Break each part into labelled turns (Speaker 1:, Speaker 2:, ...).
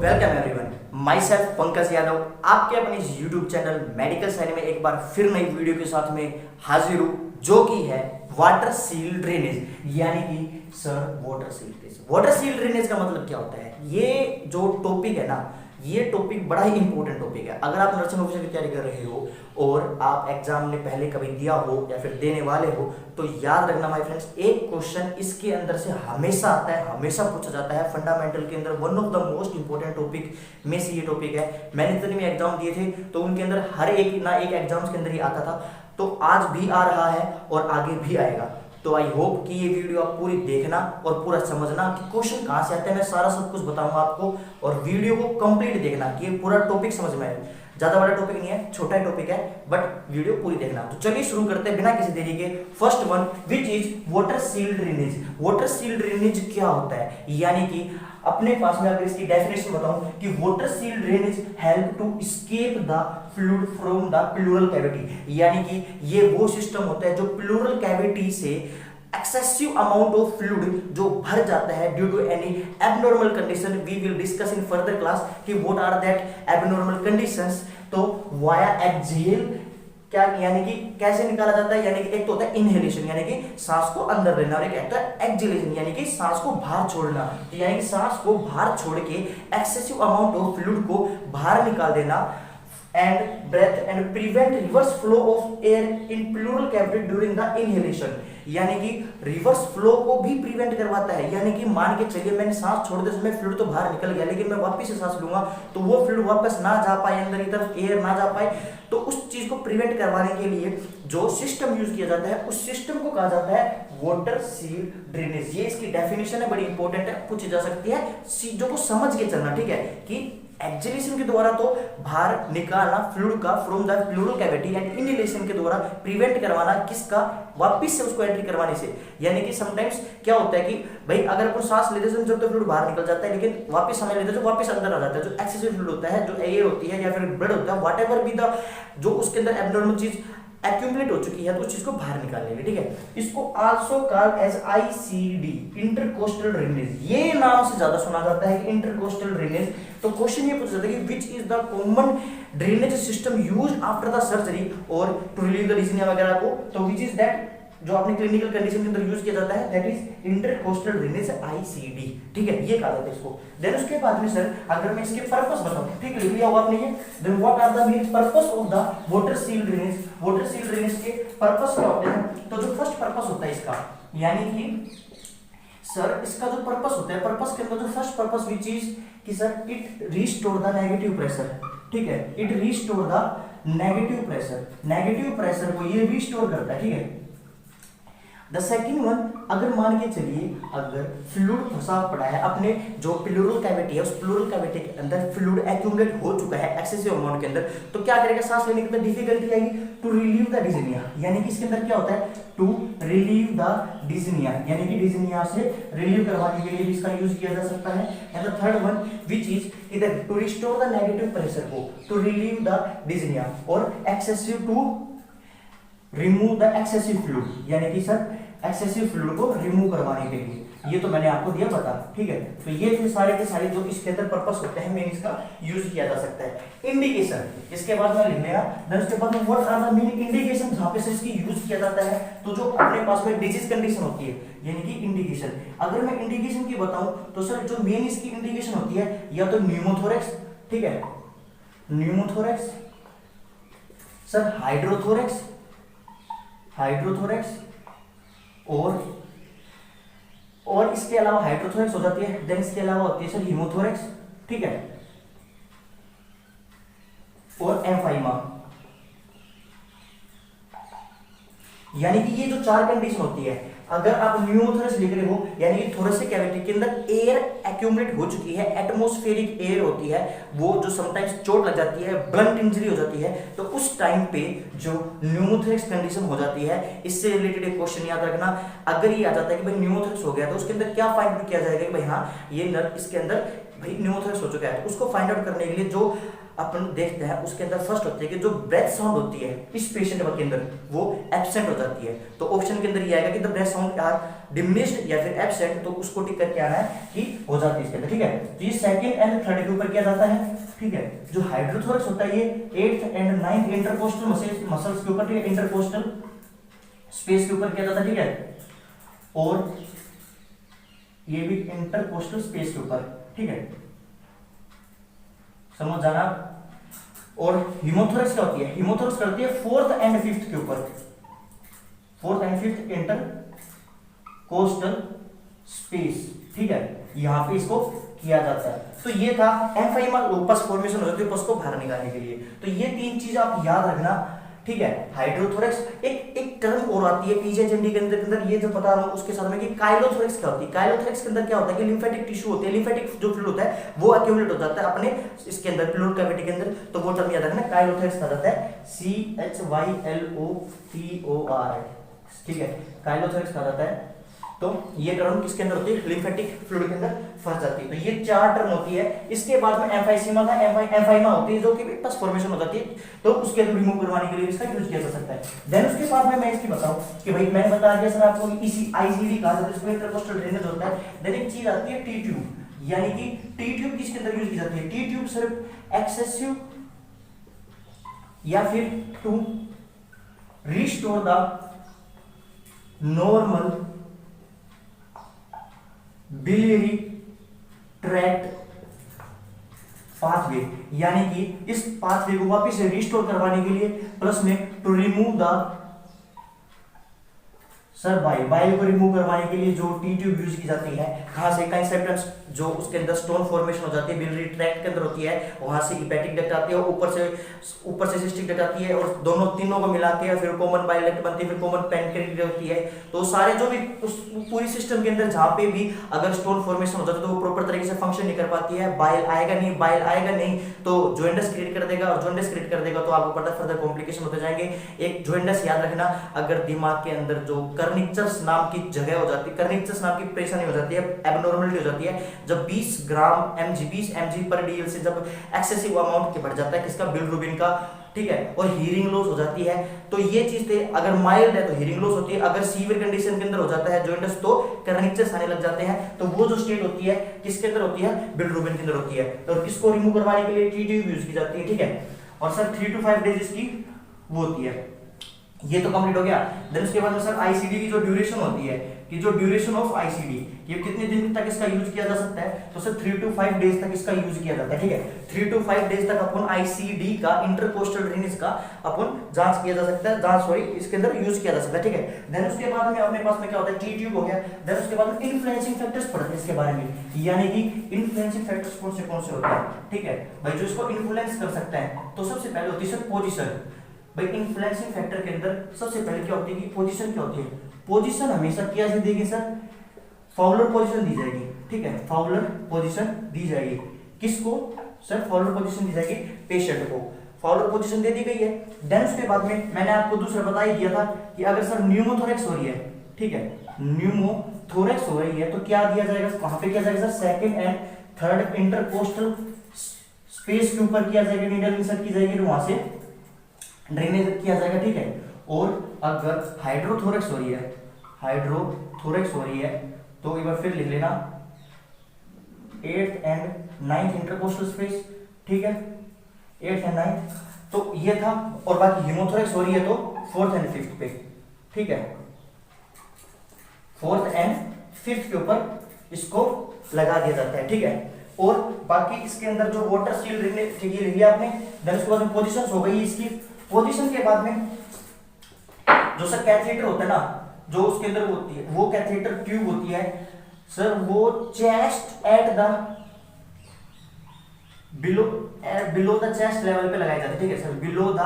Speaker 1: Welcome everyone, my self Pankaj Yadav आपके अपने YouTube channel medical science में एक बार फिर नई वीडियो के साथ में हाजिर हूँ, जो कि है वाटर सील ड्रेनेज। यानी कि sir water seal drainage, water seal drainage का मतलब क्या होता है? ये जो टॉपिक है ना, ये टॉपिक बड़ा ही इंपॉर्टेंट टॉपिक है। अगर आप नर्सिंग ऑफिसर की तैयारी कर रहे हो और आप एग्जाम ने पहले कभी दिया हो या फिर देने वाले हो, तो याद रखना माय फ्रेंड्स, एक क्वेश्चन इसके अंदर से हमेशा आता है, हमेशा पूछा जाता है। फंडामेंटल के अंदर one of the most important topic में से ये टॉपिक है। मैंने जितने भी एग्जाम दिए थे तो उनके अंदर हर एक ना एक एग्जाम्स के अंदर ही आता था, तो आज भी आ रहा है और आगे भी आएगा। तो आई होप कि ये वीडियो आप पूरी देखना और पूरा समझना कि क्वेश्चन कहाँ से आते हैं। मैं सारा सब कुछ बताऊंगा आपको, और वीडियो को कंप्लीट देखना कि ये पूरा टॉपिक समझ में आए। ज्यादा बड़ा टॉपिक नहीं है, छोटा ही टॉपिक है, बट वीडियो पूरी देखना। तो चलिए शुरू करते हैं बिना किसी देरी के। First one, which is water seal drainage. Water seal drainage क्या होता है? यानी कि अपने पास में अगर इसकी डेफिनेशन बताऊं कि water seal drainage help to escape the fluid from the pleural cavity. यानी कि ये वो सिस्टम होता है जो प्लूरल कैविटी से एक्सेसिव अमाउंट ऑफ फ्लूइड जो भर जाता है due to any abnormal condition. We will discuss in further class कि what are that abnormal conditions. तो वाया एक्सहेल क्या, यानी कि कैसे निकाला जाता है? यानी कि एक तो होता है इनहेलेशन, यानी कि सांस को अंदर लेना, और एक होता है एक्सहेलेशन, यानी कि सांस को बाहर छोड़ना। यानी कि सांस को बाहर छोड़ के एक्सेसिव अमाउंट ऑफ फ्लूइड को बाहर निकाल देना। And breathe and prevent reverse flow of air in pleural cavity during the inhalation. यानी कि रिवर्स फ्लो को भी प्रिवेंट करवाता है। यानी कि मान के चलिए मैंने सांस छोड़ते समय फ्लूइड तो बाहर निकल गया, लेकिन मैं वापस से सांस लूंगा तो वो फ्लूइड वापस ना जा पाए अंदर की तरफ, एयर ना जा पाए, तो उस चीज को प्रिवेंट करवाने के लिए जो सिस्टम यूज किया जाता है, उस सिस्टम को कहा जाता है वाटर सील ड्रेनेज। ये इसकी डेफिनेशन है, बड़ी इंपॉर्टेंट है, पूछी जा सकती है। चीजों को समझ के चलना, ठीक है? कि एक्सहेलेशन के द्वारा तो बाहर निकालना फ्लूइड का from the pleural cavity, and inhalation के द्वारा प्रिवेंट करवाना किसका? वापस से उसको एंट्री करवाने से। यानी कि समटाइम्स क्या होता है कि भाई अगर अपन सांस लेते हैं जब तो फ्लूइड बाहर निकल जाता है, लेकिन वापस हमें लेते हैं तो वापस अंदर आ जाता है। जो एक्सेसिव फ्लूइड होता है, जो एयर होती है या फिर ब्लड होता है, व्हाटएवर बी द जो उसके अंदर एब्नॉर्मल चीज एक्यूमुलेट हो चुकी है, तो उस चीज को बाहर निकालने के लिए, ठीक है? इसको also called as ICD, intercostal drainage. ये नाम से ज्यादा सुना जाता है कि इंटरकोस्टल ड्रेनेज। तो क्वेश्चन ये पूछा जाता है कि which is the common drainage system used after the surgery और टू रिलीव द डिजीनिया वगैरह को। तो व्हिच इज दैट जो अपने क्लिनिकल कंडीशन के अंदर यूज किया जाता है, that is intercostal drainage, ICD, ठीक है? ये कहा जाता है इसको। देन उसके बाद में सर अगर मैं इसके पर्पस बताऊं, ठीक है, लिख लिया होगा आपने ये। Then what are the main purpose of the water seal drainage. Water seal drainage के पर्पस क्या होते हैं? तो जो फर्स्ट पर्पस होता है इसका, यानी कि सर इसका जो पर्पस होता है, पर्पस के अंदर जो फर्स्ट पर्पस विच इज कि sir it restore the negative pressure, ठीक है? It restore the negative pressure, negative pressure को ये रिस्टोर करता है, ठीक है? द सेकेंड वन, अगर मान के चलिए अगर फ्लूइड फंसा पड़ा है अपने जो प्लूरल कैविटी है, उस प्लूरल कैविटी के अंदर फ्लूइड एक्यूमुलेट हो चुका है एक्सेसिव अमाउंट के अंदर, तो क्या करेगा? सांस लेने के अंदर डिफिकल्टी आएगी। टू रिलीव द डिजीनिया, यानी कि इसके अंदर क्या होता है? टू रिलीव द डिजीनिया, यानी कि डिजीनिया से रिलीव करवाने के लिए इसका यूज किया जा सकता है। And the third one which is either to restore the negative pressure को, टू रिलीव द डिजीनिया, और excessive to remove the excessive fluid, यानी कि सर एक्सेसिव फ्लूइड को रिमूव करवाने के लिए। ये तो मैंने आपको दिया पता, ठीक है? तो ये थे सारे के सारे जो इसके अंदर पर्पस होते हैं, मेन इसका यूज किया जा सकता है। इंडिकेशन, इसके बाद में लिख लेगा। देन उसके बाद में what are the main indication जहां पे से इसकी यूज किया जाता है। तो जो अपने पास में डिजीज कंडीशन होती है, यानी कि इंडिकेशन, अगर मैं इंडिकेशन की बताऊं तो सर जो मेन इसकी इंडिकेशन होती है, या तो न्यूमोथोरेक्स, ठीक है, न्यूमोथोरेक्स, सर हाइड्रोथोरेक्स, हाइड्रोथोरेक्स, और इसके अलावा हाइड्रोथोरेक्स हो जाती है। देन इसके अलावा होती है सर हीमोथोरेक्स, ठीक है, और एम्फाइमा। यानी कि ये जो चार कंडीशन होती है, अगर आप न्यूमोथोरेक्स लिख रहे हो, यानी कि थोरेसिक कैविटी के अंदर एयर एक्यूमुलेट हो चुकी है, एटमॉस्फेरिक एयर होती है, वो जो समटाइम्स चोट लग जाती है, ब्लंट इंजरी हो जाती है, तो उस टाइम पे जो न्यूमोथोरेक्स कंडीशन हो जाती है, इससे रिलेटेड एक क्वेश्चन याद रखना। अगर ये आ जाता है कि भाई न्यूमोथोरेक्स हो गया, तो उसके अंदर क्या फाइंड किया जाएगा कि भाई हाँ ये इसके अंदर भाई न्यूमोथोरैक्स हो चुका है, तो उसको फाइंड आउट करने के लिए जो अपन देखते हैं उसके अंदर फर्स्ट होती है कि जो ब्रेथ साउंड होती है इस पेशेंट के अंदर वो एब्सेंट हो जाती है। तो ऑप्शन के अंदर ये आएगा कि the breath sound are diminished या फिर एब्सेंट, तो उसको टिक करके आना है कि हो जाती है इसके अंदर, ठीक है। तो ये सेकंड एंड थर्ड के ऊपर किया जाता है, ठीक है। जो हाइड्रोथोरैक्स होता है ये 8th and 9th intercostal muscles के ऊपर, ठीक है, इंटरकोस्टल स्पेस के ऊपर किया जाता है, ठीक है, और ये भी इंटरकोस्टल स्पेस के ऊपर, ठीक है, समझ जाना। और हीमोथोरैक्स क्या होती है, हीमोथोरैक्स करती है 4th एंड 5th के ऊपर, 4th and 5th intercostal space, ठीक है, यहां पे इसको किया जाता है। तो ये था एम्फाइमा पस फॉर्मेशन हो जाती है पस को बाहर निकालने के लिए। तो ये 3 चीज आप याद रखना, ठीक है। हाइड्रोथोरैक्स, एक टर्म और आती है पीजीएचएमडी के अंदर ये जो पता रहा हूं उसके साथ में कि काइलोथोरैक्स क्या होती है। काइलोथोरैक्स के अंदर क्या होता है कि लिम्फेटिक टिश्यू होते हैं, लिम्फेटिक जो फ्लूइड होता है वो एक्यूमुलेट हो जाता है अपने इसके अंदर प्लूरल कैविटी के अंदर, तो वो टर्म याद रखना, काइलोथोरैक्स कहा जाता है, CHYLOTHOR, ठीक है, काइलोथोरैक्स कहा जाता है। तो ये टर्म किसके अंदर होती है, लिम्फेटिक फ्लूइड के अंदर फंस जाती है। तो ये 4 टर्म होती है। इसके बाद में एम्फाइसीमा का एम्फाइमा होती है जो कि पस फॉर्मेशन हो जाती है, तो उसके अंदर रिमूव करवाने के लिए इसका यूज किया जा सकता है। देन उसके बाद में मैं इसकी बताऊं कि भाई मैंने बता दिया सर आपको इसी आईसीडी कहा जाता है, इसमें इंटरकोस्टल ड्रेनेज होता है। देन एक चीज आती है टी ट्यूब, यानी कि टी ट्यूब किसके अंदर यूज की जाती है, टी ट्यूब सिर्फ एक्सेसिव या फिर to restore the normal biliary tract pathway, यानी कि इस पाथवे को वापस से रिस्टोर करवाने के लिए, प्लस में to remove the sir bile को रिमूव करवाने के लिए जो टी ट्यूब यूज की जाती है, कहां से, कई सेप्टम्स जो उसके अंदर स्टोन फॉर्मेशन हो जाती है बिलियरी ट्रैक्ट के अंदर होती है, वहां से हेपेटिक डक्ट आती है और ऊपर से सिस्टिक डक्ट आती है, और दोनों तीनों को मिलाते हैं फिर कॉमन बाइल डक्ट बनती है, फिर कॉमन पैनक्रियाटिक होती है। तो सारे जो भी उस पूरी सिस्टम के अंदर जहां पे भी अगर स्टोन फॉर्मेशन हो जाता है तो वो प्रॉपर तरीके से फंक्शन नहीं कर पाती है, बाइल आएगा नहीं तो जॉइंटस क्रिएट कर देगा, और जॉइंटस क्रिएट कर देगा तो आपको पता है फर्दर कॉम्प्लिकेशन होते जाएंगे। एक जॉइंटस याद रखना, अगर दिमाग के अंदर जो कर्निक्चर्स नाम की जगह हो जाती है, कर्निक्चर्स नाम की परेशानी हो जाती है, एबनॉर्मलिटी हो जाती है, जब 20 ग्राम mg 20 mg पर डीएल से जब एक्सेसिव अमाउंट के बढ़ जाता है किसका, बिलिरुबिन का, ठीक है, और हीरिंग लॉस हो जाती है। तो ये चीज थे, अगर माइल्ड है तो हीरिंग लॉस होती है, अगर सीवियर कंडीशन के अंदर हो जाता है जॉइंटस तो कर्निक्चर्स आने लग जाते हैं। तो वो जो स्टेट होती है किसके अंदर होती है, बिलिरुबिन के अंदर होती है। तो किसको रिमूव करवाने के लिए टी ट्यूब यूज की जाती है, ठीक है। और सर 3 to 5 डेज इसकी वो होती है। ये तो कंप्लीट हो गया। देन उसके बाद में सर आईसीडी की जो ड्यूरेशन होती है, कि जो ड्यूरेशन ऑफ आईसीडी, ये कितने दिन तक इसका यूज किया जा सकता है, तो सर 3 to 5 डेज तक इसका यूज किया जाता है, ठीक है। 3 to 5 डेज तक अपन आईसीडी का, इंटरकोस्टल ड्रेनेज का अपन जांच किया जा सकता है, इसके अंदर यूज किया जा सकता है, ठीक है। देन उसके बाद में अपने पास में क्या होता है, टी ट्यूब हो गया। देन उसके बाद में इन्फ्लुएंसिंग फैक्टर्स पढ़ते हैं इसके बारे में, यानी कि इन्फ्लुएंसिंग फैक्टर्स कौन से होते हैं, ठीक है भाई, जो इसको इन्फ्लुएंस कर सकते हैं। तो सबसे पहले होती है पोजीशन। भाई इन्फ्लुएंसिंग फैक्टर के अंदर सबसे पहले क्या होती है कि पोजीशन क्या होती है, पोजीशन हमेशा क्या से देगी सर, फाउलर पोजीशन दी जाएगी, ठीक है, फाउलर पोजीशन दी जाएगी। किसको सर, फाउलर पोजीशन दी जाएगी पेशेंट को, फाउलर पोजीशन दे दी गई है। देन उसके बाद में मैंने आपको दूसरा बता ही दिया था कि अगर सर न्यूमोथोरैक्स हो रही है, ठीक है, न्यूमोथोरैक्स हो रही है तो क्या दिया जाएगा, कहां पे किया जाएगा sir, second and third intercostal space के ऊपर किया जाएगा, नीडल इंसर्ट की जाएगी, वहां से ड्रेनेज किया जाएगा, ठीक है। और अगर हाइड्रोथोरैक्स हो रही है, तो एक बार फिर लिख लेना 8th and 9th intercostal space, ठीक है, 8th and 9th, तो ये था। और बाकी हीमोथोरैक्स हो रही है तो 4th and 5th पे, ठीक है, 4th and 5th के ऊपर इसको लगा दिया जाता है, ठीक है। और बाकी इसके अंदर जो वाटर सील ड्रेनेज ये लिया आपने। देन उसके बाद में पोजीशंस हो गई इसकी। पोजीशन के बाद में जो सर कैथेटर होता है ना, जो उसके अंदर होती है वो कैथेटर ट्यूब होती है सर, वो chest at the below the chest level पे लगाई जाती है, ठीक है sir, below the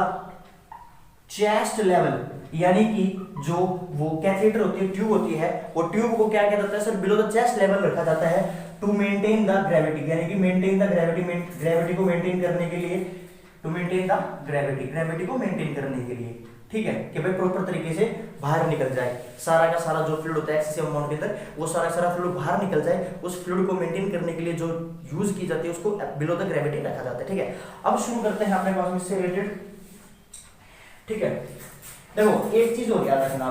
Speaker 1: chest level, यानी कि जो वो कैथेटर होती है, ट्यूब होती है, वो ट्यूब को क्या कहता है sir, below the chest level रखा जाता है टू मेंटेन द ग्रेविटी, यानी कि मेंटेन द ग्रेविटी को मेंटेन करने के लिए, टू मेंटेन द ग्रेविटी को मेंटेन करने के लिए, ठीक है, कि भाई प्रॉपर तरीके से बाहर निकल जाए, सारा का सारा जो फ्लूइड होता है एक्सेसिव अमाउंट के अंदर वो सारा सारा फ्लूइड बाहर निकल जाए। उस फ्लूइड को मेंटेन करने के लिए जो यूज की जाती है उसको बिलो द ग्रेविटी रखा जाता है। ठीक है, अब शुरू करते हैं अपने पास में इससे रिलेटेड। ठीक है, देखो एक चीज हो गया रखना,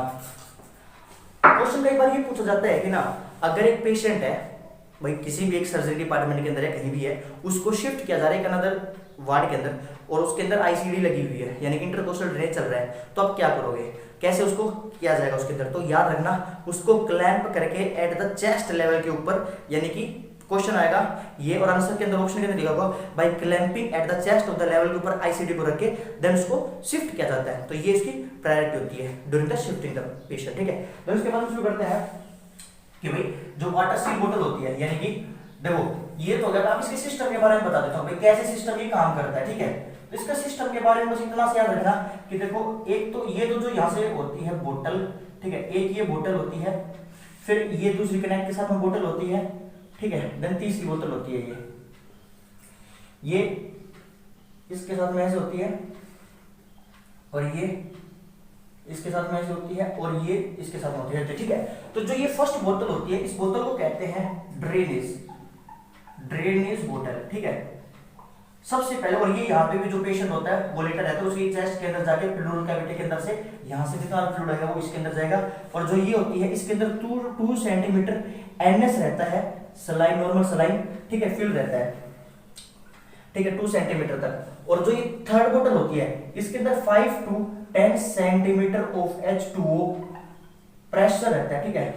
Speaker 1: क्वेश्चन कई बार ये पूछा जाता है कि ना अगर एक पेशेंट है भाई किसी भी एक सर्जरी डिपार्टमेंट के अंदर है, कहीं भी है, उसको शिफ्ट किया जा रहा है एक अनदर वार्ड के अंदर और उसके अंदर आईसीडी लगी हुई है यानी कि इंटरकोस्टल ड्रेनेज चल रहा है, तो अब क्या करोगे, कैसे उसको किया जाएगा उसके अंदर। तो याद रखना उसको क्लैंप करके एट द चेस्ट लेवल के ऊपर, यानी कि क्वेश्चन आएगा ये और आंसर के अंदर ऑप्शन के अंदर लिखा होगा by clamping at the chest of the level के ऊपर आईसीडी को रख के देन उसको शिफ्ट किया जाता है। तो ये इसकी प्रायोरिटी होती है during the shifting the patient. ठीक है, तो इसके बाद हम शुरू करते हैं कि भाई जो वाटर सील बोतल होती है, यानी कि देखो ये तो हो गया, अब इसके सिस्टम के बारे में बता देता हूँ भाई कैसे सिस्टम ये काम करता है। ठीक है, तो इसका सिस्टम के बारे में बस इतना से याद रखना कि देखो एक तो ये तो जो यहाँ से होती है बोतल, ठीक है, एक ये बोतल होती है, फिर ये दूसरी कनेक्ट के साथ में बोतल होती है, ठीक है, देन तीसरी बोतल होती है ये इसके साथ में ऐसे होती है और ये इसके साथ में ऐसे होती है और ये इसके साथ में होती है। ठीक है, तो जो ये फर्स्ट बोतल होती है इस बोतल को कहते हैं ड्रेनेज बोतल। ठीक है, सबसे पहले, और ये यहाँ पे भी जो पेशेंट होता है वो लेटर रहता है उसकी चेस्ट के अंदर जाके प्लूरल कैविटी के अंदर से यहाँ से जितना फ्लूइड आएगा वो इसके अंदर जाएगा, और जो ये होती है इसके अंदर 2 सेंटीमीटर एनएस रहता है, सलाइन नॉर्मल सलाइन, ठीक है, फिल रहता है, ठीक है, 2 सेंटीमीटर तक। और जो ये थर्ड बोतल होती है इसके अंदर 5 to 10 centimetre of H2O pressure रहता है। ठीक है,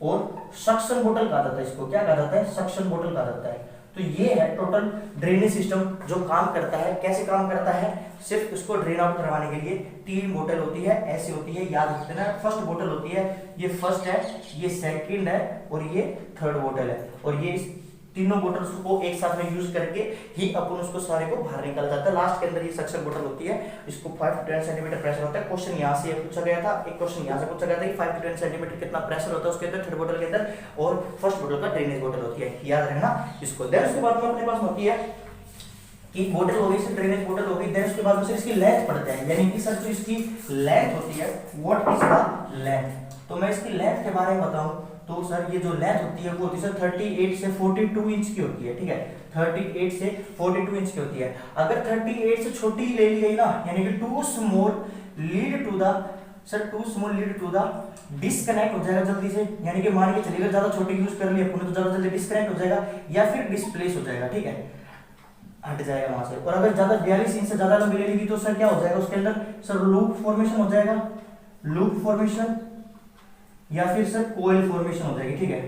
Speaker 1: और सक्शन बोतल कहा जाता है इसको, क्या कहा जाता है, सक्शन बोतल कहा जाता है। तो ये है टोटल ड्रेनेज सिस्टम जो काम करता है। कैसे काम करता है, सिर्फ उसको ड्रेन आउट करवाने के लिए 3 बोतल होती है, ऐसी होती है, याद रखते ना। फर्स्ट बोतल होती है, ये फर्स्ट है, ये सेकंड है और ये थर्ड बोतल है, और ये तीनों बोतल्स को एक साथ में यूज करके ही अपन उसको सारे को बाहर निकाल जाता है। लास्ट के अंदर ये सक्शन बोतल होती है, इसको 5 to 10 सेंटीमीटर प्रेशर होता है। क्वेश्चन यहाँ से पूछा गया था, एक क्वेश्चन यहाँ से पूछा गया था कि 5 to 10 सेंटीमीटर कितना प्रेशर होता है उसके अंदर, थर्ड बोतल के अंदर, और फर्स्ट बोतल का ड्रेनेज बोतल होती है, याद रखना इसको। देन उसके बाद में अपने पास होती है कि बोतल हो गई, ड्रेनेज बोतल हो गई। देन उसके बाद में इसकी लेंथ पड़ता है, यानी कि सर जो इसकी लेंथ होती है, व्हाट इज द लेंथ। तो मैं इसकी लेंथ के बारे में बताऊं तो सर ये जो लेंथ होती है वो होती है सर 38 से 42 इंच की होती है। ठीक है, 38 से 42 इंच की होती है। अगर 38 से छोटी ले ली गई ना, यानी कि too small lead to the disconnect हो जाएगा जल्दी से, यानी कि मान के चलिए ज्यादा छोटी यूज कर ली अपन तो ज्यादा जल्दी डिस्कनेक्ट हो जाएगा या फिर डिस्प्लेस हो जाएगा। ठीक है, हट जाएगा वहां से। और अगर ज्यादा 42 इंच से ज्यादा लंबी ले लेगी तो सर क्या हो जाएगा उसके अंदर, सर लूप फॉर्मेशन हो जाएगा, लूप फॉर्मेशन या फिर सर कोयल फॉर्मेशन हो जाएगी। ठीक है,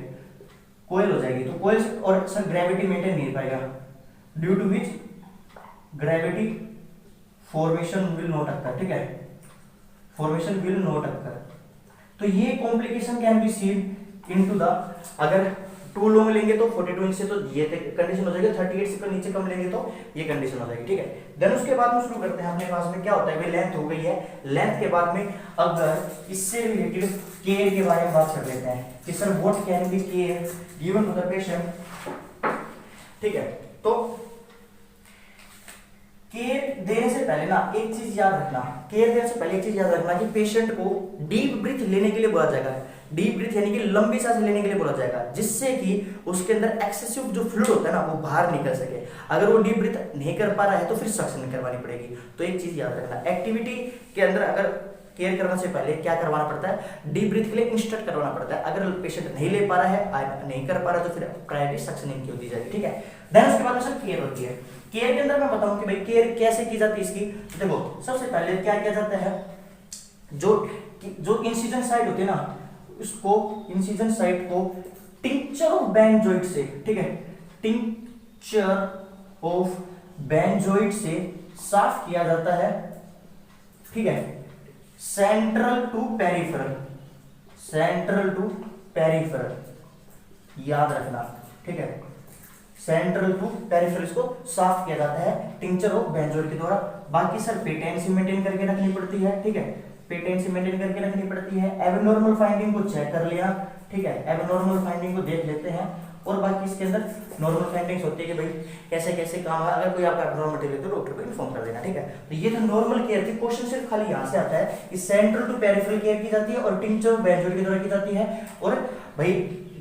Speaker 1: कोयल हो जाएगी, तो कोयल और सर ग्रेविटी मेंटेन नहीं पाएगा, due to which gravity formation will not occur. ठीक है, फॉर्मेशन विल नॉट अकर। तो ये complication can be seen into the, अगर टू लॉन्ग लेंगे तो 42 इंच से तो ये कंडीशन हो जाएगी, 38 से नीचे कम लेंगे तो ये कंडीशन हो जाएगी। ठीक है, देन उसके बाद में शुरू करते हैं अपने पास में क्या होता है, भाई लेंथ हो गई है। लेंथ के बाद में अगर इससे रिलेटेड केयर के बारे में बात कर लेते हैं कि sir what can be care given to the patient. ठीक है, तो केयर देने से पहले ना एक चीज याद रखना, केयर देने से पहले एक चीज याद रखना कि पेशेंट को डीप ब्रीथ लेने के लिए बोला जाएगा। डीप ब्रीथ यानी कि लंबी सांस लेने के लिए बोला जाएगा, जिससे कि उसके अंदर एक्सेसिव जो फ्लूइड होता है ना वो बाहर निकल सके। अगर वो डीप ब्रीथ नहीं कर पा रहा है तो फिर सक्शन करवानी पड़ेगी। तो एक चीज याद रखना, एक्टिविटी के अंदर अगर केयर करने से पहले क्या करवाना पड़ता है, डीप ब्रीथ के लिए इंस्ट्रक्ट करवाना पड़ता है। अगर पेशेंट नहीं ले पा रहा है, नहीं कर पा रहा है तो फिर प्रायोरिटी सक्शनिंग की दी जाएगी। ठीक है, देन उसके बाद में सर केयर होती है। केयर के अंदर मैं बताऊं कि भाई केयर कैसे की जाती है इसकी। देखो सबसे पहले क्या किया जाता है, जो इंसिजन साइट होती है ना, उसको इंसिजन साइट को टिंचर ऑफ बेंजोइट से, ठीक है, टिंचर ऑफ बेंजोइट से साफ किया जाता है। ठीक है, central to peripheral, central to peripheral, याद रखना। ठीक है, सेंट्रल टू पेरिफेरल को साफ किया जाता है टिंचर ऑफ बेंजोइट के द्वारा। बाकी सर पेटेंसी मेंटेन करके रखनी पड़ती है। ठीक है, पेटेंसी मेंटेन करके रखनी पड़ती है। एबनॉर्मल फाइंडिंग को चेक कर लिया। ठीक है, एबनॉर्मल फाइंडिंग को देख लेते हैं और बाकी इसके अंदर नॉर्मल फाइंडिंग्स होती है कि भाई कैसे कैसे काम है, अगर कोई आपका एब्नॉर्मलिटी है तो डॉक्टर को इन्फॉर्म कर देना, ठीक है। तो ये तो नॉर्मल केयर थी। क्वेश्चन सिर्फ खाली यहाँ से आता है कि सेंट्रल टू पेरिफेरल केयर की जाती है और टिंचर बेंजोइड के द्वारा की जाती है, और भाई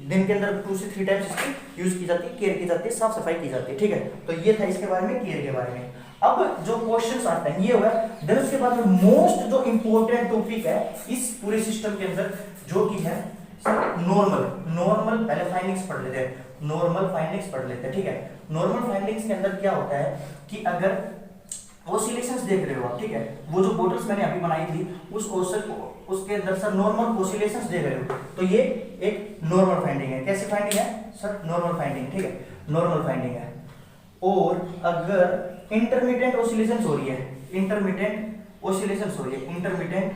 Speaker 1: दिन के अंदर 2 से 3 टाइम्स इसकी यूज की जाती है, केयर की जाती है, साफ सफाई की जाती है, ठीक है। तो ये था इसके बारे में, केयर के बारे में। अब जो क्वेश्चंस आते हैं ये हुआ। देन उसके बाद में मोस्ट जो इंपॉर्टेंट टॉपिक है इस पूरे सिस्टम के अंदर जो कि है नॉर्मल पहले फाइंडिंग्स पढ़ लेते हैं, नॉर्मल फाइंडिंग्स पढ़ लेते हैं, ठीक है। नॉर्मल फाइंडिंग्स के अंदर क्या होता है कि अगर ऑसिलेशंस देख रहे हो आप, ठीक है, वो जो बॉटल्स मैंने अभी बनाई थी उसके अंदर सर नॉर्मल ऑसिलेशंस देख रहे हो, तो ये एक नॉर्मल फाइंडिंग है। कैसी फाइंडिंग है सर? नॉर्मल फाइंडिंग, ठीक है, नॉर्मल फाइंडिंग है। और अगर इंटरमिटेंट ऑसिलेशंस हो रही है, इंटरमिटेंट ऑसिलेशंस हो रही है, इंटरमिटेंट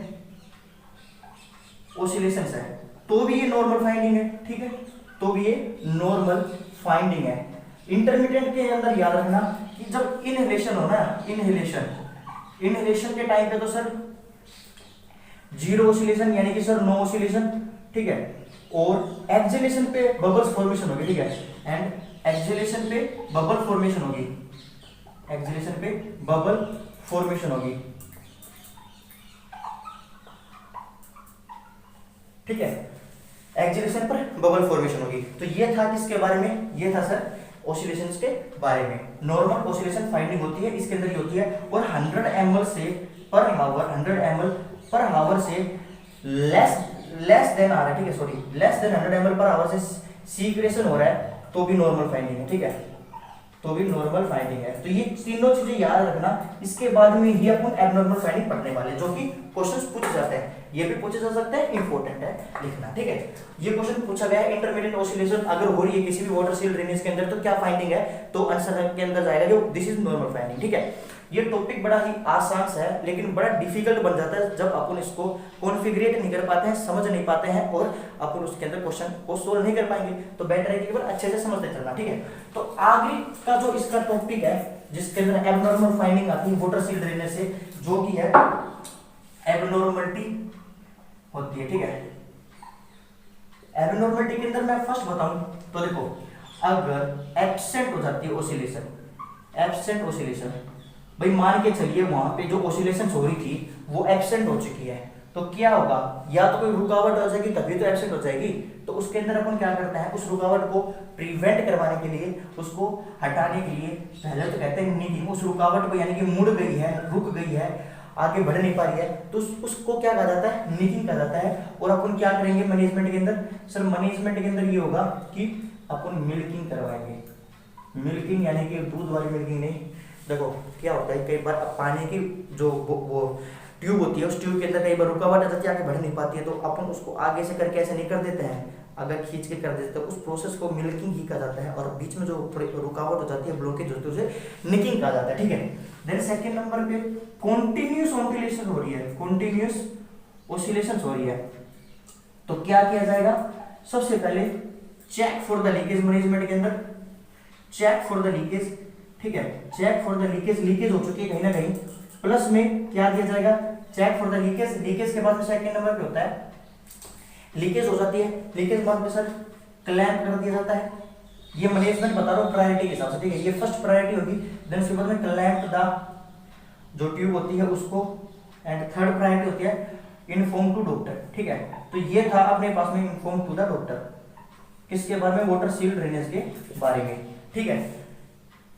Speaker 1: ऑसिलेशंस है, तो भी ये नॉर्मल फाइंडिंग है, ठीक है, तो भी ये नॉर्मल फाइंडिंग है। इंटरमिटेंट के अंदर याद रखना कि जब इनहेलेशन हो ना, इनहेलेशन के टाइम पे तो सर जीरो ऑसिलेशन यानी कि सर नो ऑसिलेशन, ठीक है, और एक्सहेलेशन पे बबल्स फॉर्मेशन होगी, ठीक है, एंड एक्सहेलेशन पे बबल फॉर्मेशन होगी, एक्सहेलेशन पे बबल फॉर्मेशन होगी, ठीक है, एक्सहेलेशन पर बबल फॉर्मेशन होगी। तो ये था किसके बारे में? ये था सर ऑसिलेशंस के बारे में। नॉर्मल ऑसिलेशन फाइंडिंग होती है, इसके अंदर ही होती है, और 100 ml से पर हावर, 100 ml पर हावर से लेस देन आ रहा है, ठीक है, सॉरी लेस देन 100 ml पर हावर से सीक्रेशन हो रहा है तो भी नॉर्मल फाइंडिंग है, ठीक है, तो भी नॉर्मल फाइंडिंग है। तो ये तीनों चीजें याद रखना। इसके बाद में ही अपन एबनॉर्मल फाइंडिंग पढ़ने वाले, जो कि क्वेश्चंस पूछे जाते हैं, ये भी पूछे जा सकते हैं, इंपॉर्टेंट है लिखना, ठीक है। ये क्वेश्चन पूछा गया है, इंटरमीडिएट ऑसिलेशन अगर हो रही है किसी भी वाटर सील ड्रेनेज के अंदर तो क्या फाइंडिंग है, तो आंसर के अंदर जाएगा जो दिस इज नॉर्मल फाइंडिंग, ठीक है। ये टॉपिक बड़ा ही आसान सा है लेकिन बड़ा डिफिकल्ट बन जाता है जब अपन इसको कॉन्फिगरेट नहीं कर पाते हैं, समझ नहीं पाते हैं, और अपन उसके अंदर क्वेश्चन को सोल्व नहीं कर पाएंगे। तो बेटर है कि एक बार अच्छे से समझते चलना, ठीक है। तो आगे का जो इसका टॉपिक है जिसके अंदर एबनॉर्मल फाइंडिंग आती है वाटर सील ड्रेनेज से, जो कि है एबनॉर्मलिटी होती है, ठीक है। एबनॉर्मलिटी के अंदर मैं फर्स्ट बताऊं तो देखो, अगर एब्सेंट हो जाती है ऑसिलेशन, एब्सेंट ऑसिलेशन, भाई मान के चलिए वहां पे जो ऑसिलेशन हो रही थी वो एब्सेंट हो चुकी है, तो क्या होगा? या तो कोई रुकावट हो जाएगी तभी तो एब्सेंट हो जाएगी। तो उसके अंदर अपन क्या करते हैं, उस रुकावट को प्रिवेंट करवाने के लिए, उसको हटाने के लिए पहले तो कहते हैं निकिंग, उस रुकावट को यानी कि मुड़ गई है, रुक गई है, आगे बढ़ नहीं पा रही है, तो उसको क्या कहा जाता है? निकिंग कहा जाता है। और अपन क्या करेंगे मैनेजमेंट के अंदर? सर मैनेजमेंट के अंदर ये होगा कि अपन मिल्किंग करवाएंगे। मिल्किंग यानी कि दूध वाली मिल्किंग नहीं। देखो क्या होता है, कई बार पानी की जो वो ट्यूब होती है, उस ट्यूब के अंदर कई बार रुकावट आ जाती है, आगे बढ़ नहीं पाती है, तो अपन उसको आगे से करके ऐसे नहीं कर देते हैं, अगर खींच के कर देते हैं, उस प्रोसेस को मिल्किंग ही कहा जाता है। और बीच में जो थोड़ी रुकावट हो जाती है, ब्लॉकेज होती है, उसे निकिंग कहा जाता है, ठीक है। देन सेकंड नंबर पे कॉन्टिन्यूस ऑसिलेशन हो रही है, कॉन्टिन्यूस ऑसिलेशन हो रही है, तो क्या किया जाएगा? सबसे पहले check for the leakage, management के अंदर चेक फॉर द लीकेज, ठीक है, check for the leakage, leakage हो चुकी है कहीं ना कहीं, प्लस में क्या दिया जाएगा? Check for the leakage. Leakage के बाद में सेकंड नंबर पे होता है, लीकेज हो जाती है, लीकेज बाद में सर क्लैंप कर दिया जाता है। ये मैनेजमेंट बता रहा हूँ प्रायोरिटी के हिसाब से, ठीक है, ये फर्स्ट प्रायोरिटी होगी। देन उसके बाद में क्लैंप द जो ट्यूब होती है उसको, एंड थर्ड प्रायोरिटी होती है इन्फॉर्म टू डॉक्टर, ठीक है। तो ये था अपने पास में इन्फॉर्म टू द डॉक्टर, किसके बारे में? वाटर सील ड्रेनेज के बारे में, ठीक है।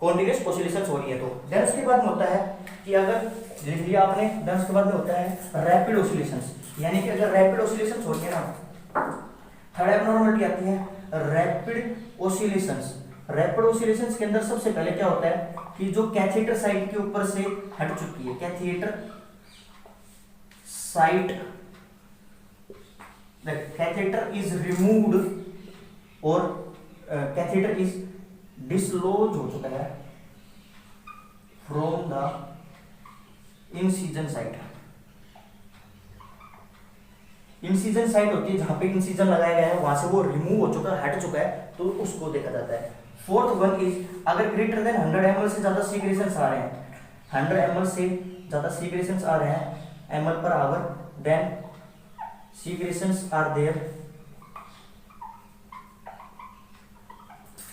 Speaker 1: कॉन्टिन्यूस ऑसिलेशन हो रही है तो देन उसके बाद में होता है कि अगर लिख लिया आपने, देन उसके बाद में होता है रैपिड ऑसिलेशंस, यानी कि अगर रैपिड ऑसिलेशंस हो रही है ना, थर्ड एब्नॉर्मलिटी आती है रैपिड ऑसिलेशंस। रैपिड ऑसिलेशंस के अंदर सबसे पहले क्या होता है कि जो कैथेटर साइड के ऊपर से हट चुकी है, catheter side, the catheter is removed और कैथेटर इज डिसलॉज हो चुका है from the incision site. Incision site होती है जहां पे इंसिजन लगाया गया है, वहां से वो रिमूव हो चुका है, हट चुका है, तो उसको देखा जाता है। फोर्थ वन इज अगर ग्रेटर देन 100 ml से ज्यादा सीक्रेशंस आ रहे हैं, 100 ml से ज्यादा सीक्रेशंस आ रहे हैं ml per hour, then secretions are there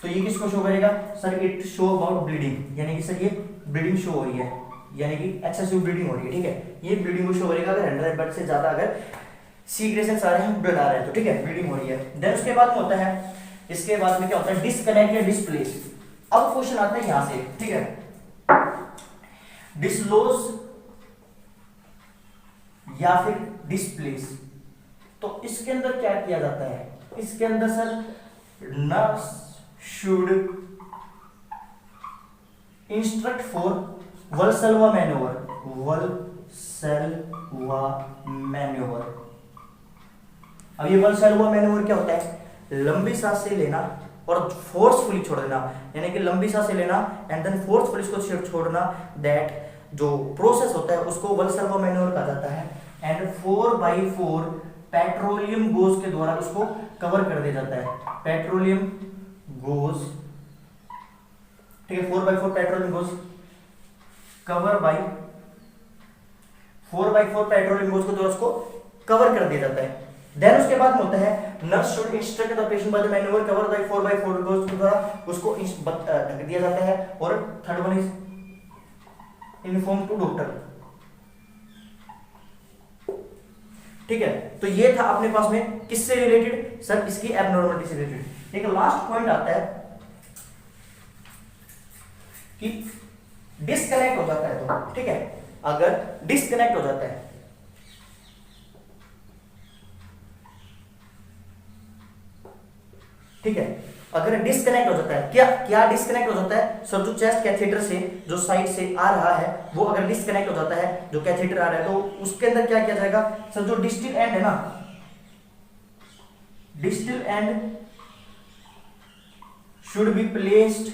Speaker 1: तो ये किसको शो करेगा sir, it show about bleeding, यानी कि सर ये ब्लीडिंग शो हो रही है, यानी कि एक्सेसिव ब्लीडिंग हो रही है, ठीक है, ये ब्लीडिंग को शो करेगा अगर 100 से ज्यादा अगर सीक्रेशंस आ रहे हैं, ब्लड आ रहा है तो, ठीक है, ब्लीडिंग हो रही है। देन उसके बाद में होता है, इसके बाद में क्या होता है, डिस्कनेक्ट या डिस्प्लेस। अब क्वेश्चन आता है यहां से, ठीक है, डिस्लोज या फिर डिस्प्लेस, तो इसके अंदर क्या किया जाता है, इसके अंदर sir nurse should instruct for Valsalva manoeuvre, Valsalva manoeuvre. अब ये वल्सलवा मैन्योवर क्या होता है, लंबी सांसें लेना और फोर्सफुली छोड़ देना, यानी कि लंबी सांसें लेना एंड देन फोर्सफुली इसको छोड़ना, दैट जो प्रोसेस होता है उसको वल्सलवा मैन्योवर कहा जाता है। एंड 4/4 पेट्रोलियम गोज के द्वारा उसको कवर कर दिया जाता है, पेट्रोलियम गोज, ठीक है, 4/4 petroleum goes cover by 4/4 petroleum goes के द्वारा उसको कवर कर दिया जाता है। देन उसके बाद में होता है nurse should instruct the patient by the manual cover by 4/4 gauze के द्वारा उसको ढक दिया जाता है। और third one is inform to doctor, ठीक है। तो ये था अपने पास में किससे रिलेटेड सर, इसकी एबनॉर्मलिटी से रिलेटेड। एक लास्ट पॉइंट आता है कि डिस्कनेक्ट हो जाता है तो, ठीक है, अगर डिस्कनेक्ट हो जाता है, ठीक है, अगर डिस्कनेक्ट हो जाता है, क्या डिस्कनेक्ट हो जाता है सर, जो चेस्ट कैथेटर से जो साइड से आ रहा है वो अगर डिस्कनेक्ट हो जाता है, जो कैथेटर आ रहा है, तो उसके अंदर क्या किया जाएगा सर, जो डिस्टल एंड है ना, distal end should be placed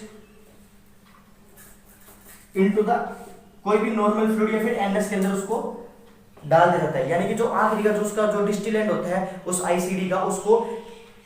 Speaker 1: into the कोई भी नॉर्मल फ्लूइड या फिर एनएस के अंदर उसको डाल दिया जाता है, यानी कि जो आखिरी का जो उसका जो डिस्टल एंड होता है उस आईसीडी का उसको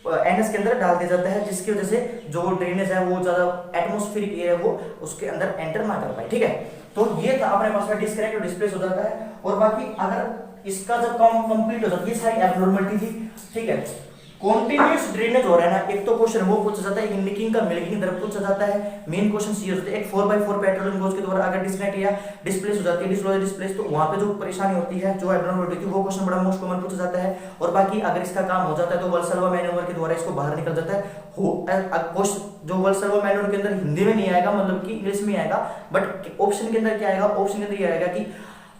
Speaker 1: एनएस के अंदर डाल दिया जाता है, जिसकी वजह से जो ड्रेनेज है वो ज्यादा एटमॉस्फेरिक एयर है वो उसके अंदर एंटर ना कर पाए, ठीक है। तो ये था अपने पास में डिस्कनेक्ट और डिस्प्लेस हो जाता है। और बाकी अगर इसका जब काम कंप्लीट हो जाता है, ये सारी एब्नॉर्मलिटी थी, ठीक है। कॉन्टिन्यूअस ड्रेनेज हो रहा है ना, एक तो क्वेश्चन वो पूछा जाता है, एक निकिंग का मिल्किंग दर पूछा जाता है, मेन क्वेश्चन ये होता है, एक 4/4 पेट्रोलियम गोज के द्वारा अगर डिस्कनेक्ट या डिस्प्लेस हो जाती है, डिस्लोज डिस्प्लेस, तो वहां पे जो परेशानी होती है, जो एब्नॉर्मलिटी होती है, वो क्वेश्चन बड़ा मोस्ट कॉमन पूछा जाता है। और बाकी अगर इसका काम हो जाता है तो वल्सलवा मैन्योवर के द्वारा इसको बाहर निकल जाता है। जो वल्सलवा मैन्योवर के अंदर हिंदी में नहीं आएगा, मतलब कि इंग्लिश में आएगा, बट ऑप्शन के अंदर क्या आएगा, ऑप्शन के अंदर ये आएगा कि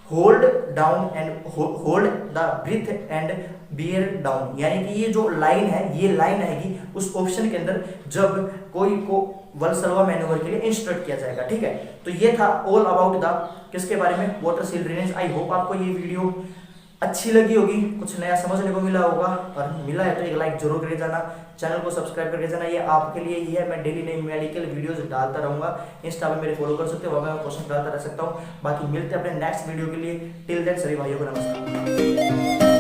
Speaker 1: hold down and hold the breath and bear down, यानी कि ये जो लाइन है, ये लाइन आएगी उस ऑप्शन के अंदर जब कोई को वल्सलवा मैन्योवर के लिए इंस्ट्रक्ट किया जाएगा, ठीक है। तो ये था ऑल अबाउट द किसके बारे में, water seal drainage. I hope आपको ये वीडियो अच्छी लगी होगी, कुछ नया समझने को मिला होगा, और मिला है तो एक लाइक जरूर करके जाना, चैनल को सब्सक्राइब करके जाना, ये आपके लिए ही है। मैं डेली नई मेडिकल वीडियोस डालता रहूंगा, इंस्टा पे मेरे फॉलो कर सकते हो, वहां मैं क्वेश्चन डालता रह सकता हूँ। बाकी मिलते हैं अपने नेक्स्ट वीडियो के लिए, टिल देन सभी भाइयों को नमस्कार।